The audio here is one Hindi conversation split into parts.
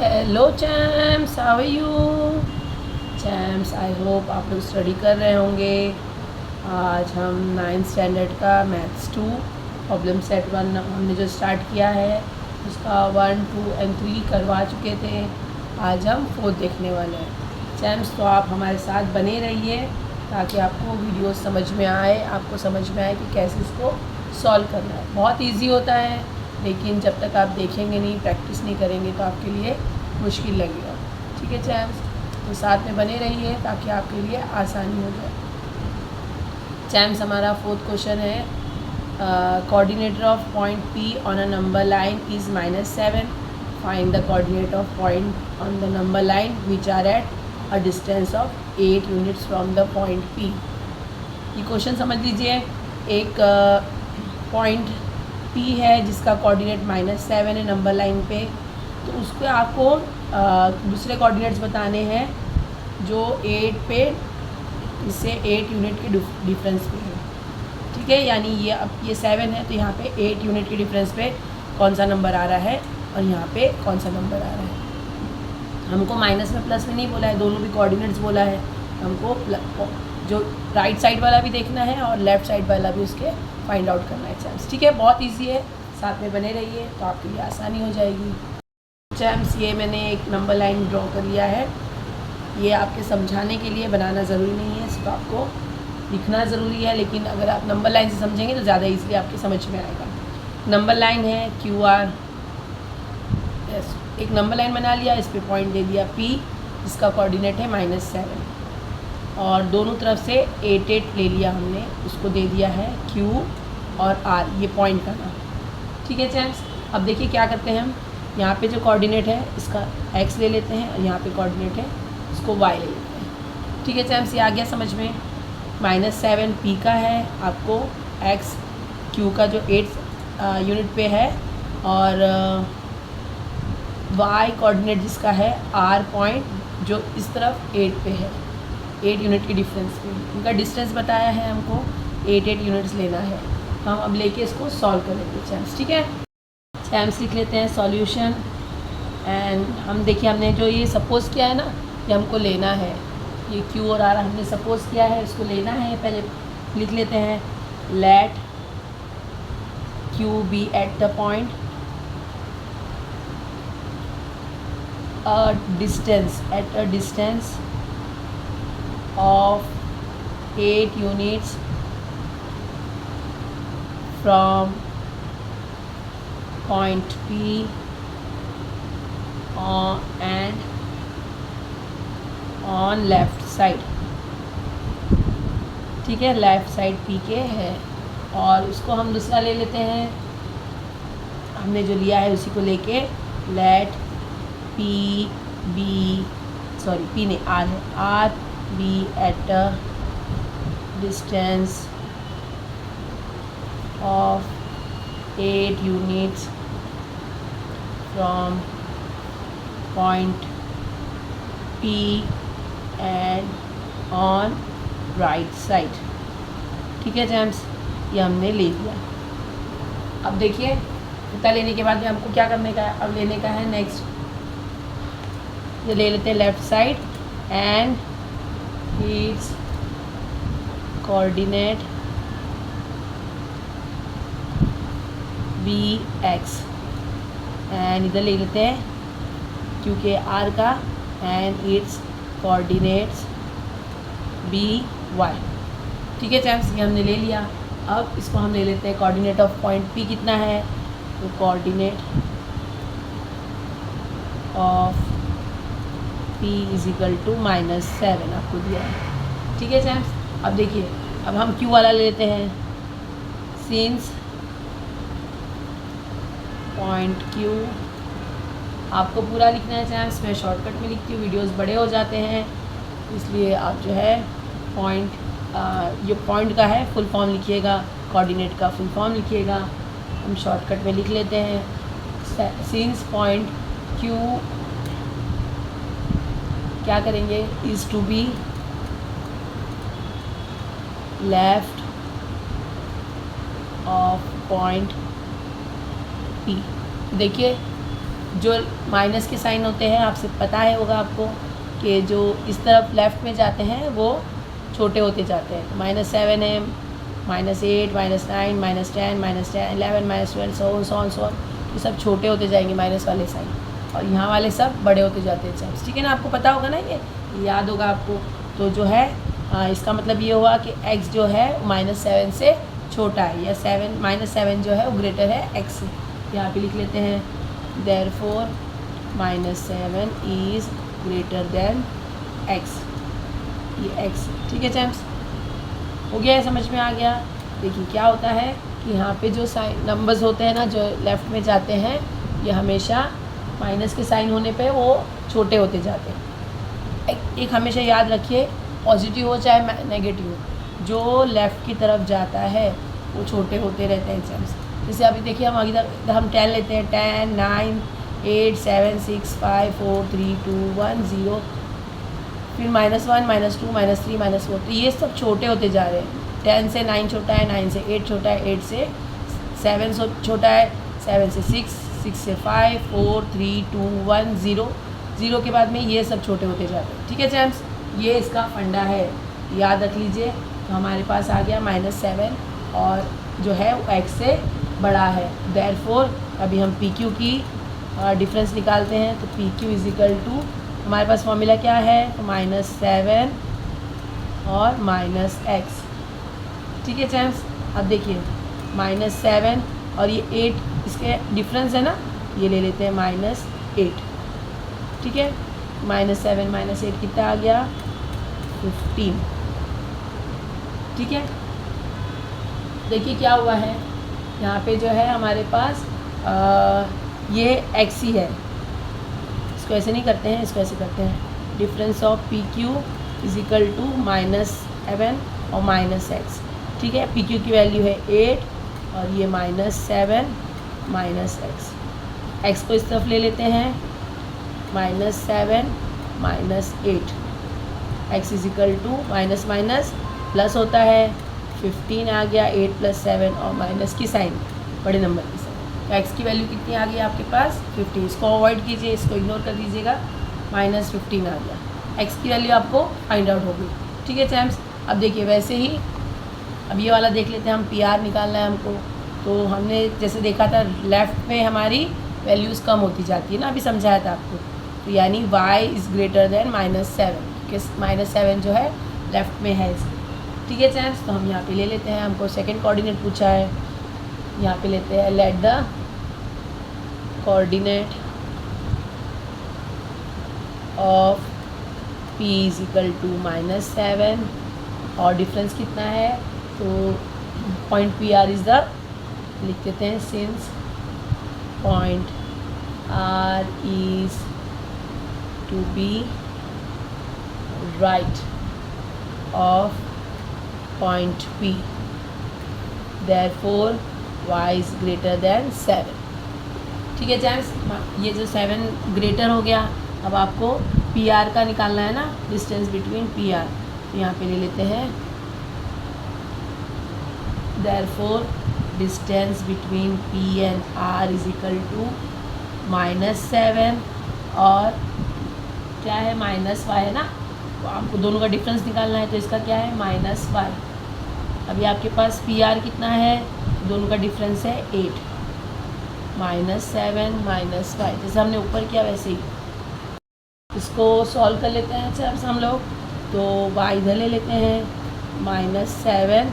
Hello champs, how are you champs? I hope आप लोग स्टडी कर रहे होंगे। आज हम 9th स्टैंडर्ड का मैथ्स 2 प्रॉब्लम सेट 1 हमने जो स्टार्ट किया है उसका 1, 2 एंड 3 करवा चुके थे। आज हम 4th देखने वाले हैं चैम्स। तो आप हमारे साथ बने रहिए ताकि आपको वीडियो समझ में आए, आपको समझ में आए कि कैसे इसको सॉल्व करना है। बहुत ईजी होता है, लेकिन जब तक आप देखेंगे नहीं, प्रैक्टिस नहीं करेंगे तो आपके लिए मुश्किल लगेगा। ठीक है चैम्स, तो साथ में बने रहिए ताकि आपके लिए आसानी हो जाए। चैम्स, हमारा 4th क्वेश्चन है coordinator of point P on a number line is -7। Find the coordinate of point on the number line which are at a distance of 8 units from the point P। ये क्वेश्चन समझ लीजिए। एक पॉइंट P है जिसका कोऑर्डिनेट -7 है नंबर लाइन पे, तो उसको आपको दूसरे कोऑर्डिनेट्स बताने हैं जो 8 पे, इससे 8 यूनिट के डिफरेंस पे है। ठीक है, यानी ये अब ये 7 है तो यहाँ पे 8 यूनिट के डिफरेंस पे कौन सा नंबर आ रहा है और यहाँ पे कौन सा नंबर आ रहा है। हमको माइनस में प्लस में नहीं बोला है, दोनों भी कोऑर्डिनेट्स बोला है। हमको जो राइट साइड वाला भी देखना है और लेफ़्ट साइड वाला भी उसके फाइंड आउट करना है चैम्स। ठीक है, बहुत ईजी है, साथ में बने रहिए तो आपके लिए आसानी हो जाएगी। चैम्स, ये मैंने एक नंबर लाइन ड्रॉ कर लिया है। ये आपके समझाने के लिए, बनाना ज़रूरी नहीं है, सिर्फ आपको लिखना ज़रूरी है। लेकिन अगर आप नंबर लाइन से समझेंगे तो ज़्यादा ईज़िली आपके समझ में आएगा। नंबर लाइन है QR, यस, एक नंबर लाइन बना लिया, इस पर पॉइंट दे दिया P जिसका कोऑर्डिनेट है -7, और दोनों तरफ से 8 8 ले लिया हमने, उसको दे दिया है Q और R, ये पॉइंट का नाम। ठीक है चैम्स, अब देखिए क्या करते हैं हम। यहाँ पे जो कोऑर्डिनेट है इसका x ले लेते हैं और यहाँ पे कोऑर्डिनेट है इसको y ले लेते हैं। ठीक है चैम्स, ये आ गया समझ में। -7 P का है, आपको x Q का जो 8 यूनिट पे है, और y कोऑर्डिनेट जिसका है R पॉइंट जो इस तरफ 8 पे है, 8 यूनिट के डिफरेंस पे। इनका डिस्टेंस बताया है हमको, 8 8 यूनिट्स लेना है। हम अब लेके इसको सॉल्व करेंगे चैम्स। ठीक है चैम्स, लिख लेते हैं सॉल्यूशन। एंड हम देखिए, हमने जो ये सपोज़ किया है ना, ये हमको लेना है। ये Q और R हमने सपोज़ किया है, इसको लेना है। पहले लिख लेते हैं, let Q be at the point at a distance of 8 units from point P and on left side. ठीक है, लेफ़्ट साइड P के है, और उसको हम दूसरा ले लेते हैं। हमने जो लिया है उसी को लेके लेट P नहीं, R है, R be at a distance of 8 units from point P and on right side। ठीक है जैम्स, ये हमने ले लिया। अब देखिए, इतना लेने के बाद में हमको क्या करने का है, अब लेने का है नेक्स्ट, ये ले लेते हैं left side and it's coordinate BX, and इधर ले लेते हैं क्योंकि R का, एंड इट्स कोऑर्डिनेट्स BY। ठीक है चैम्स, ये हमने ले लिया। अब इसको हम ले लेते हैं कोऑर्डिनेट ऑफ पॉइंट P कितना है, तो coordinate of P is equal to -7 आपको दिया है। ठीक है चैम्स, अब देखिए, अब हम Q वाला ले लेते हैं। सिंस पॉइंट Q आपको पूरा लिखना है चैम्स, मैं शॉर्टकट में लिखती हूँ, वीडियोस बड़े हो जाते हैं, इसलिए आप जो है पॉइंट, जो पॉइंट का है फुल फॉर्म लिखिएगा, कोऑर्डिनेट का फुल फॉर्म लिखिएगा। हम शॉर्टकट में लिख लेते हैं। सिंस पॉइंट Q क्या करेंगे, is to be left of point P। देखिए जो माइनस के साइन होते हैं आपसे पता है होगा आपको कि जो इस तरफ लेफ़्ट में जाते हैं वो छोटे होते जाते हैं। -7 है, -8, -9, -10, -11, -12 सो ऑन ये सब छोटे होते जाएंगे माइनस वाले साइन, और यहाँ वाले सब बड़े होते जाते हैं चैम्प्स। ठीक है ना, आपको पता होगा ना, ये याद होगा आपको। तो जो है इसका मतलब ये हुआ कि x जो है -7 से छोटा है, या -7 जो है वो ग्रेटर है x से। यहाँ पे लिख लेते हैं therefore -7 is greater then x, ये x। ठीक है चैम्प्स, हो गया है, समझ में आ गया। देखिए क्या होता है कि यहाँ पे जो साइन नंबर्स होते हैं ना, जो लेफ़्ट में जाते हैं, ये हमेशा माइनस के साइन होने पे वो छोटे होते जाते हैं। एक हमेशा याद रखिए, पॉजिटिव हो चाहे नेगेटिव हो, जो लेफ़्ट की तरफ जाता है वो छोटे होते रहते हैं एग्जाम्स। जैसे अभी देखिए हम इधर हम 10 लेते हैं, 10, 9, 8, 7, 6, 5, 4, 3, 2, 1, 0, फिर -1, -2, -3, -4, तो ये सब छोटे होते जा रहे हैं। 10 से 9 छोटा है, 9 से 8 छोटा है, 8 से 7 छोटा है, 7 से 6, 6 से 5, 4, 3, 2, 1, 0, 0 के बाद में ये सब छोटे होते जाते हैं। ठीक है चैम्प्स, ये इसका फंडा है, याद रख लीजिए। तो हमारे पास आ गया -7 और जो है वो x से बड़ा है। देयरफॉर अभी हम PQ की डिफरेंस निकालते हैं। तो PQ इज इक्वल टू, हमारे पास फॉर्मूला क्या है, -7 और -x। ठीक है चैम्प्स, अब देखिए -7 और ये 8 इसके डिफरेंस है ना, ये ले लेते हैं -8। ठीक है, -7 -8 कितना आ गया, 15। ठीक है, देखिए क्या हुआ है, यहाँ पे जो है हमारे पास ये x ही है। इसको ऐसे नहीं करते हैं, इसको ऐसे करते हैं, difference of PQ is equal to -7 और -x। ठीक है, PQ की वैल्यू है 8 और ये -7 -x। x को इस तरफ ले लेते हैं, -7 -8, x is equal to minus minus plus होता है, 15 आ गया, 8 + 7 और माइनस की साइन, बड़े नंबर की साइन। तो x की वैल्यू कितनी आ गई आपके पास, 15। इसको अवॉइड कीजिए, इसको इग्नोर कर दीजिएगा, -15 आ गया। x की वैल्यू आपको फाइंड आउट होगी। ठीक है चैम्प्स, अब देखिए वैसे ही अब ये वाला देख लेते हैं, हम PR निकालना है हमको। तो हमने जैसे देखा था लेफ़्ट में हमारी वैल्यूज़ कम होती जाती है ना, अभी समझाया था आपको। तो यानी y इज़ ग्रेटर देन -7, क्योंकि -7 जो है लेफ़्ट में है इसके। ठीक है चैम्प्स, तो हम यहाँ पे ले लेते हैं, हमको सेकंड कोऑर्डिनेट पूछा है, यहाँ पे लेते हैं let the coordinate of P is equal to -7 और डिफरेंस कितना है, तो पॉइंट PR इज़ द, लिख देते हैं, since point R is to be right of point P, therefore y is greater than 7। ठीक है जैम्स, ये जो 7 ग्रेटर हो गया, अब आपको PR का निकालना है ना, डिस्टेंस बिटवीन PR। तो यहाँ पे ले लेते हैं, therefore distance between P and R is equal to -7 और क्या है, -y है ना, तो आपको दोनों का डिफरेंस निकालना है। तो इसका क्या है, -y। अभी आपके पास PR कितना है, दोनों का डिफरेंस है 8, -7 -y, जैसे हमने ऊपर किया वैसे ही इसको सॉल्व कर लेते हैं। अच्छा हम लोग तो y इधर ले लेते हैं, -7,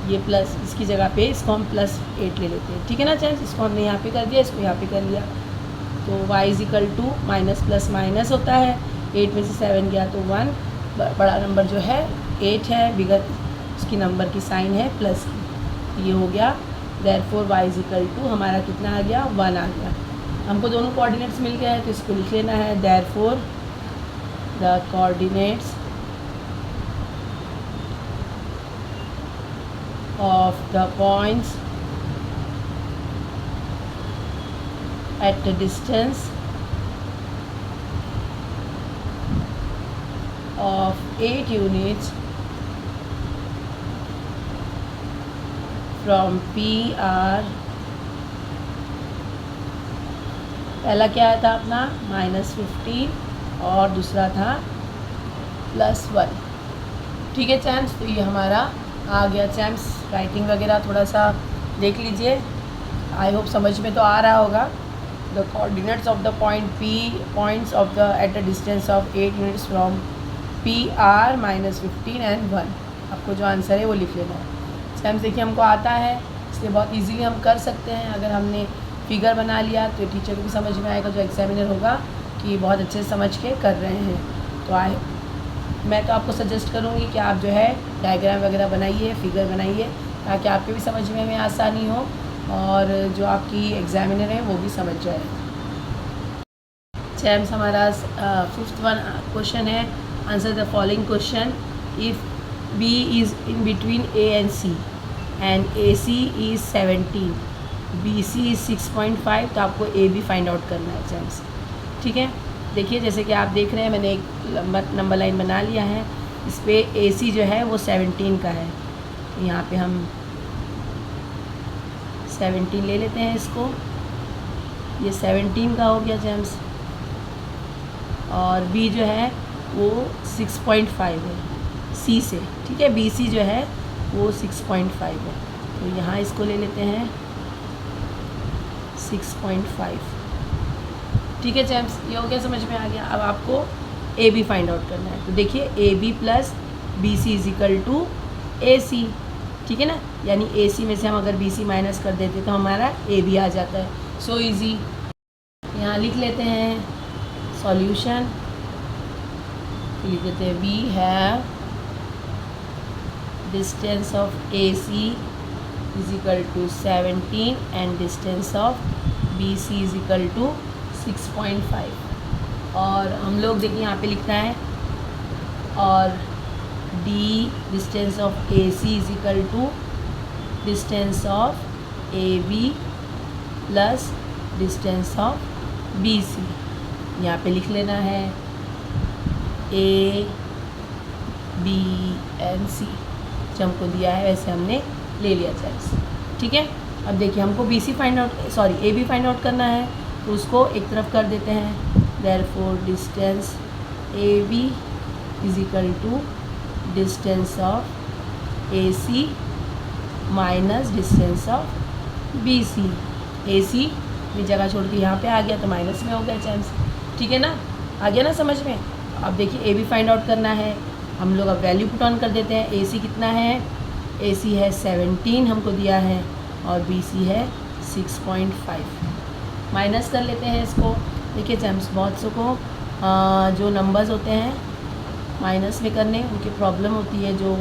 ये प्लस इसकी जगह पे इसको हम +8 ले लेते हैं। ठीक है ना चैम्प्स, इसको हमने यहाँ पे कर दिया, इसको यहाँ पे कर लिया। तो y is equal to minus plus minus होता है, 8 में से 7 गया तो 1, बड़ा नंबर जो है 8 है, बिगर उसकी नंबर की साइन है प्लस की, ये हो गया। Therefore y is equal to हमारा कितना आ गया, 1 आ गया। हमको दोनों कोऑर्डिनेट्स मिल गए हैं, तो इसको लिख लेना है, therefore the coordinates of the points at the distance of 8 units from PR पहला क्या आया था अपना -15 और दूसरा था +1। ठीक है चैम्स, तो ये हमारा आ गया चैम्स। राइटिंग वगैरह थोड़ा सा देख लीजिए, आई होप समझ में तो आ रहा होगा। The coordinates of the point P, points of the eight a distance of 8 units from P are -15 and 1। आपको जो आंसर है वो लिख लेना है। चैम्स देखिए हमको आता है, इसलिए बहुत इजीली हम कर सकते हैं। अगर हमने फिगर बना लिया तो टीचर को भी समझ में आएगा, जो एग्जामिनर होगा, कि बहुत अच्छे से समझ के कर रहे हैं। तो मैं तो आपको सजेस्ट करूँगी कि आप जो है डायग्राम वगैरह बनाइए, फिगर बनाइए, ताकि आपके भी समझने में आसानी हो और जो आपकी एग्जामिनर है वो भी समझ जाए। चैम्स हमारा 5th क्वेश्चन है, answer the following question. If B is in between A and C and AC is 17, BC is 6.5, तो आपको AB फाइंड आउट करना है चैम्स। ठीक है, देखिए जैसे कि आप देख रहे हैं, मैंने एक नंबर लाइन बना लिया है। इस पर AC जो है वो 17 का है, तो यहाँ पे हम 17 ले लेते हैं इसको। ये 17 का हो गया चैम्स। और B जो है वो 6.5 है C से। ठीक है, BC जो है वो 6.5 है, तो यहाँ इसको ले लेते हैं 6.5। ठीक है चैम्स, ये हो गया, समझ में आ गया। अब आपको AB फाइंड आउट करना है। तो देखिए AB plus BC is equal to AC। ठीक है ना, यानी AC में से हम अगर BC माइनस कर देते तो हमारा AB आ जाता है। So easy. यहाँ लिख लेते हैं सॉल्यूशन, लिख देते हैं we have distance of AC is equal to 17 and distance of BC is equal to 6.5। और हम लोग देखिए यहाँ पे लिखना है, और D distance of AC is equal to distance of AB plus distance of BC। यहाँ पे लिख लेना है A, B and C। जो हमको दिया है वैसे हमने ले लिया चैम्स। ठीक है, अब देखिए हमको BC find out, sorry AB find out करना है, तो उसको एक तरफ कर देते हैं। Therefore distance AB is equal to distance of AC minus distance of BC। AC में जगह छोड़ के यहाँ पे आ गया तो माइनस में हो गया चैम्स। ठीक है ना, आ गया ना समझ में। अब देखिए AB फाइंड आउट करना है, हम लोग अब वैल्यू पुट ऑन कर देते हैं। AC कितना है, AC है 17 हमको दिया है, और BC है 6.5। माइनस कर लेते हैं इसको। देखिए चैम्स, बहुत सौ को जो नंबर्स होते हैं माइनस में करने, उनकी प्रॉब्लम होती है। जो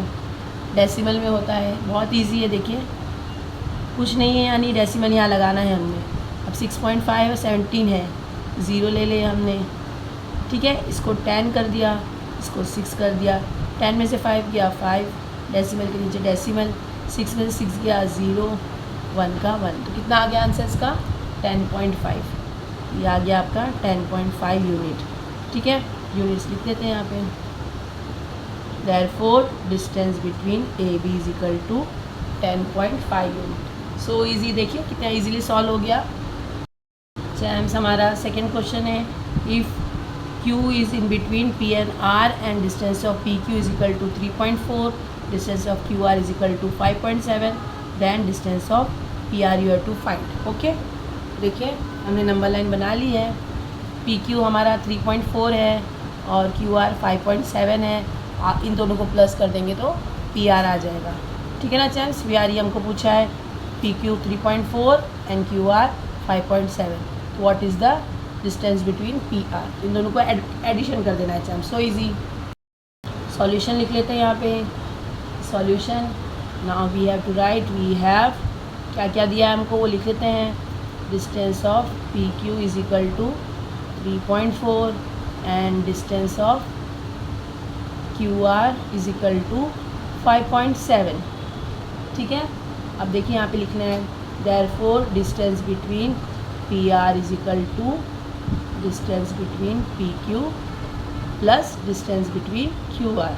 डेसिमल में होता है बहुत इजी है, देखिए कुछ नहीं है, यानी डेसिमल यहाँ लगाना है हमने। अब 6.5 और 17 है, 0 ले लिया हमने। ठीक है, इसको 10 कर दिया, इसको 6 कर दिया। 10 में से 5 गया 5, डेसिमल के नीचे डेसिमल, 6 में से 6 गया 0, 1 का 1, तो कितना आ गया आंसर इसका 10.5। ये आ गया आपका 10.5 यूनिट। ठीक है, यूनिट्स लिख देते हैं यहाँ पे। Therefore distance between AB is equal to 10.5 unit. So easy, देखिए कितना इजीली सॉल्व हो गया। चैम्स हमारा सेकेंड क्वेश्चन है, if Q is in between P and R and distance of PQ is equal to 3.4, distance of QR is equal to 5.7, then distance of PR you have to find. Okay, देखिए हमने नंबर लाइन बना ली है। PQ हमारा 3.4 है और QR 5.7 है। इन दोनों को प्लस कर देंगे तो PR आ जाएगा। ठीक है ना चैम्स, PR ये हमको पूछा है, PQ 3.4 and QR 5.7, what is the distance between PR। इन दोनों को एडिशन कर देना है चैम्स। So easy. सॉल्यूशन लिख लेते हैं यहाँ पे। Solution, now we have to write, we have क्या क्या दिया है हमको वो लिख लेते हैं। Distance of PQ is equal to 3.4 and distance of QR is equal to 5.7। ठीक है, अब देखिए यहाँ पे लिखना है, therefore distance between PR is equal to distance between PQ plus distance between QR।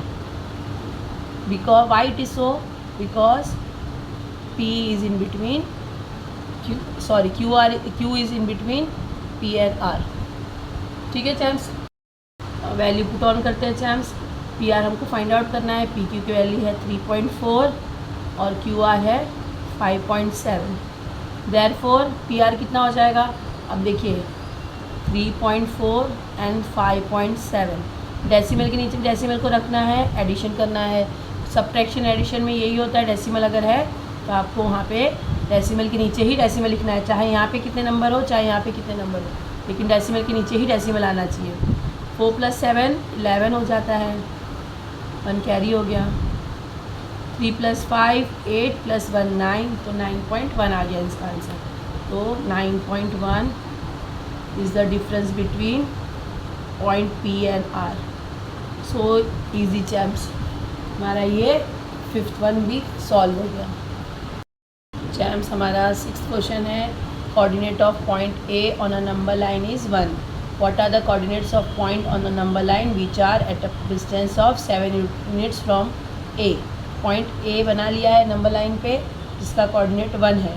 Because why it is so, because P is in between Q, sorry Q is in between P and R. ठीक है चैम्स, वैल्यू पुट ऑन करते हैं चैम्स। पी आर हमको फाइंड आउट करना है। पी क्यू की वैल्यू है 3.4 और क्यू आर है 5.7। देयरफॉर पी आर कितना हो जाएगा, अब देखिए 3.4 एंड 5.7। डेसिमल के नीचे डेसिमल को रखना है, एडिशन करना है। सब्ट्रैक्शन एडिशन में यही होता है, डेसिमल अगर है तो आपको वहाँ पे डेसिमल के नीचे ही डेसिमल लिखना है, चाहे यहाँ पे कितने नंबर हो चाहे यहाँ पे कितने नंबर हो, लेकिन डेसिमल के नीचे ही डेसिमल आना चाहिए। 4 + 7 11 हो जाता है, 1 कैरी हो गया। 3 + 5 8 + 1 9, तो 9.1 आ गया इसका आंसर। तो 9.1 is the difference between point P and R. So easy champs, हमारा ये 5th वन भी सॉल्व हो गया। चैम्प्स हमारा 6th क्वेश्चन है, coordinate of point A on a number line is 1। What are the coordinates of point on the number line which are at a distance of 7 units from A? Point A बना लिया है नंबर लाइन पे जिसका कोऑर्डिनेट 1 है,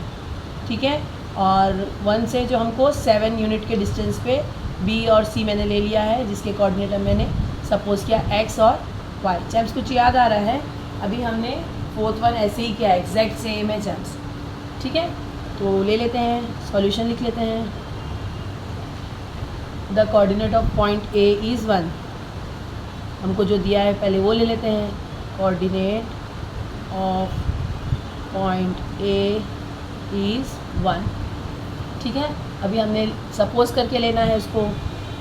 ठीक है। और 1 से जो हमको 7 यूनिट के डिस्टेंस पे B और C मैंने ले लिया है, जिसके कोऑर्डिनेट मैंने सपोज किया X और Y। चैम्प्स कुछ याद आ रहा है, अभी हमने 4th वन ऐसे ही किया, एग्जैक्ट सेम है चैम्प्स, ठीक है। तो ले लेते हैं, सॉल्यूशन लिख लेते हैं। The coordinate of point A is 1, हमको जो दिया है पहले वो ले लेते हैं। Coordinate of point A is 1, ठीक है। अभी हमने सपोज करके लेना है उसको,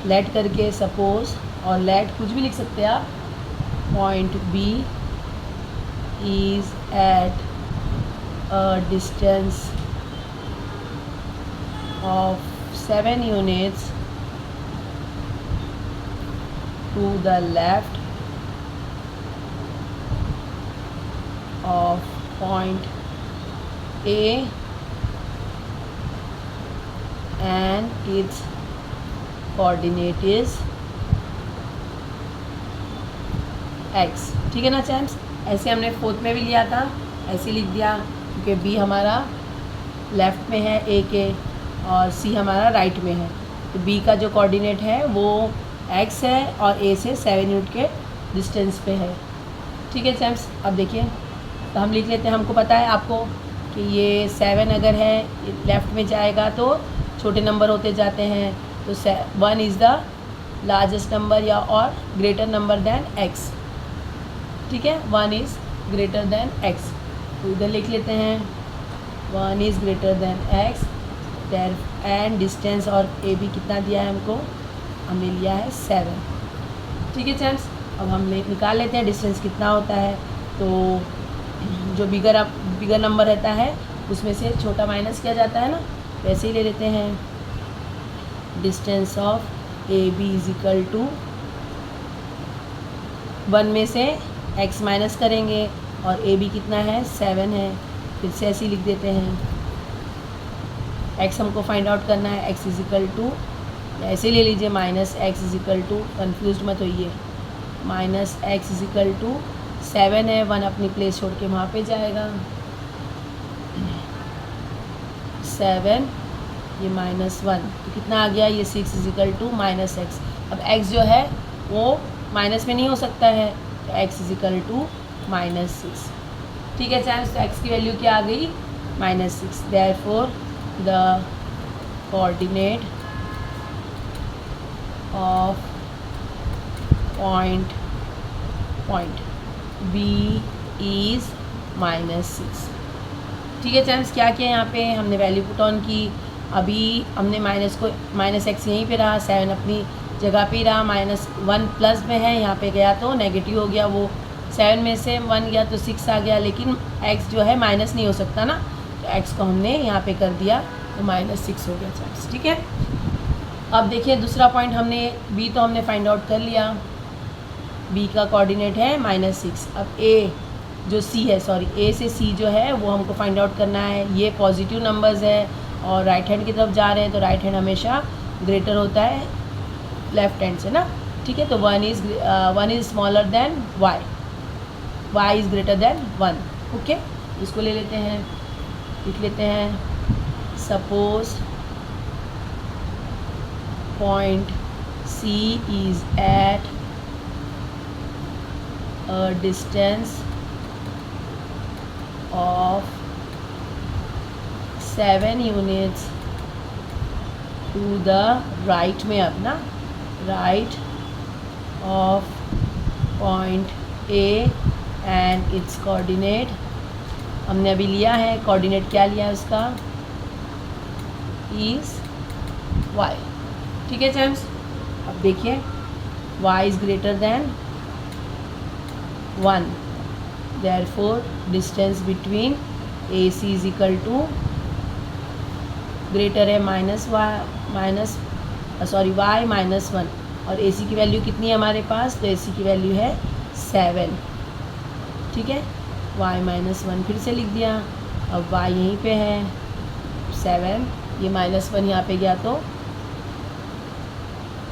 लेट करके सपोज, और लेट कुछ भी लिख सकते हैं आप। Point B is at a distance of 7 units to the left of point A and its coordinate is x, ठीक है ना चैम्प्स। ऐसे हमने 4th में भी लिया था, ऐसे लिख दिया क्योंकि B हमारा लेफ़्ट में है A के और C हमारा राइट में है, तो B का जो कोऑर्डिनेट है वो x है और A से 7 यूनिट के डिस्टेंस पे है, ठीक है चैम्प्स। अब देखिए, तो हम लिख लेते हैं, हमको पता है आपको कि ये 7 अगर है लेफ़्ट में जाएगा तो छोटे नंबर होते जाते हैं, तो 1 इज़ द लार्जेस्ट नंबर या और ग्रेटर नंबर दैन x, ठीक है। 1 इज़ ग्रेटर दैन x, तो इधर लिख लेते हैं 1 is greater than x there, and distance और A भी कितना दिया है हमको, हमने लिया है 7, ठीक है चैम्प्स। अब हम निकाल लेते हैं डिस्टेंस कितना होता है। तो जो बिगर नंबर रहता है उसमें से छोटा माइनस किया जाता है ना, वैसे ही ले लेते हैं। Distance of A B is equal to 1 में से x माइनस करेंगे और ए बी कितना है 7 है, फिर से ऐसे ही लिख देते हैं। x हमको फाइंड आउट करना है, x इज इक्वल टू, ऐसे ले लीजिए -x is equal to, confuse मत होइए, -x इज इक्वल टू 7 है, 1 अपनी प्लेस छोड़ के वहाँ पे जाएगा, 7 ये -1, तो कितना आ गया, ये 6 इज इक्वल टू -x। अब x जो है वो माइनस में नहीं हो सकता है, तो x इज इक्वल टू -6, ठीक है चैम्प्स। तो x की वैल्यू क्या आ गई, -6। Therefore the coordinate of point B is -6, ठीक है चैम्प्स। क्या किया यहाँ पे, हमने वैल्यू पुट ऑन की। अभी हमने -x यहीं पे रहा, 7 अपनी जगह पे ही रहा, -1 प्लस में है, यहाँ पे गया तो नेगेटिव हो गया, वो 7 में से 1 गया तो 6 आ गया, लेकिन x जो है माइनस नहीं हो सकता ना, तो x को हमने यहाँ पे कर दिया तो -6 हो गया चैम्प्स, ठीक है। अब देखिए दूसरा पॉइंट, हमने B तो हमने फाइंड आउट कर लिया, B का कोऑर्डिनेट है -6। अब A से C जो है वो हमको फाइंड आउट करना है। ये पॉजिटिव नंबर्स है और राइट हैंड की तरफ जा रहे हैं, तो राइट हैंड हमेशा ग्रेटर होता है लेफ्ट हैंड से ना, ठीक है। तो 1 is smaller than y is greater than 1, okay. इसको ले लेते हैं, लिख लेते हैं, suppose point C is at a distance of 7 units to the right में अब ना right of point A and its coordinate हमने अभी लिया है, कोऑर्डिनेट क्या लिया है उसका, इज y। ठीक है जेम्स, अब देखिए y is greater than 1, therefore distance between A C is equal to greater है y -1 और ए सी की वैल्यू कितनी है हमारे पास, तो ए सी की वैल्यू है 7। ठीक है, y-1 फिर से लिख दिया, अब y यहीं पे है 7, ये -1 यहाँ पे गया तो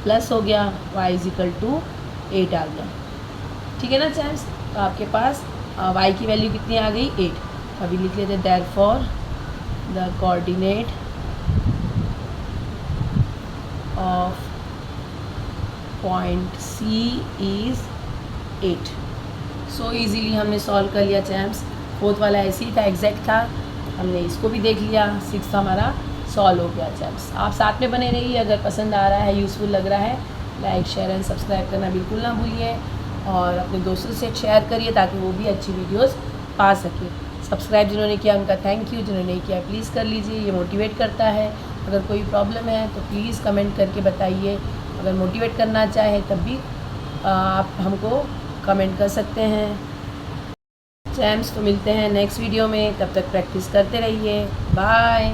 प्लस हो गया, y इज इक्वल टू 8 आ गया। ठीक है ना चैम्स, तो आपके पास y की वैल्यू कितनी आ गई, 8। अभी लिख लेते हैं therefore the coordinate of point C is 8। So easily हमने सॉल्व कर लिया चैम्प्स। 4th वाला ऐसे ही था, एग्जैक्ट था, हमने इसको भी देख लिया। 6th हमारा सॉल्व हो गया चैम्प्स। आप साथ में बने रहिए, अगर पसंद आ रहा है, यूज़फुल लग रहा है, लाइक शेयर एंड सब्सक्राइब करना बिल्कुल ना भूलिए और अपने दोस्तों से शेयर करिए ताकि वो भी अच्छी वीडियोस पा सके। सब्सक्राइब जिन्होंने किया उनका थैंक यू, जिन्होंने नहीं किया प्लीज़ कर लीजिए, ये मोटिवेट करता है। अगर कोई प्रॉब्लम है तो प्लीज़ कमेंट करके बताइए। अगर मोटिवेट करना चाहे तब भी आप हमको कमेंट कर सकते हैं। चैम्प्स, तो मिलते हैं नेक्स्ट वीडियो में, तब तक प्रैक्टिस करते रहिए। बाय।